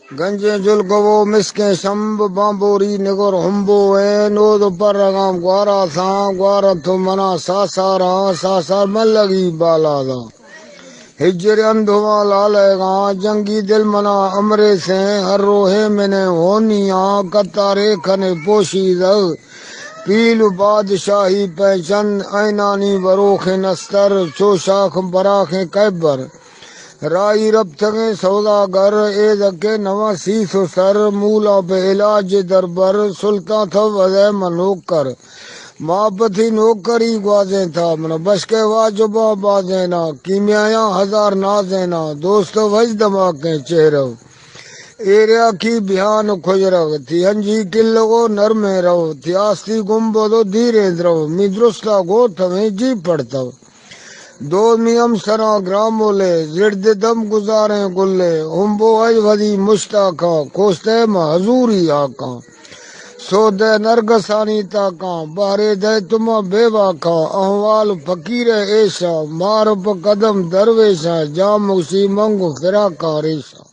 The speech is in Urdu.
گنجے جل گو مسکے شمب بامبوری نگر ہمبو ہے نود پر رگام گوارا ساں گوارا تو منا ساسارا ساسار من لگی بالا دا ہجر اندھوا لالے گا جنگی دل منا امرے سے ہر روحے میں نے ہونیاں کتارے کھنے پوشید پیل بادشاہی پہچن اینانی بروخ نستر چو شاخ براخ کیبر رائی رب تھگے سوداگر اے دکے نوا سیس و سر مولا پہ علاج دربر سلطان تھا وزے منوکر ماں پتھی نوکری گوازیں تھا من بش کے واجبہ بازینا کیمیاں ہزار نازینا دوست وج دماغیں چہرو ایریا کی بیان کھجرو تھی ہنجی کلو نرمے رو تھی آستی گمبو دو دھیرے درو می درستا گو تمہیں جی پڑتا دو میم سرا گرامولے زرد دم گزاریں گلے ہمبو اج ودی مشتاقاں کوستے حضوری آکاں سو دے نرگسانی تاکاں بارے دے تمہ بے واکاں احوال فقیر ایشا مارب قدم درویشا جام اسی منگو فراکا ریشا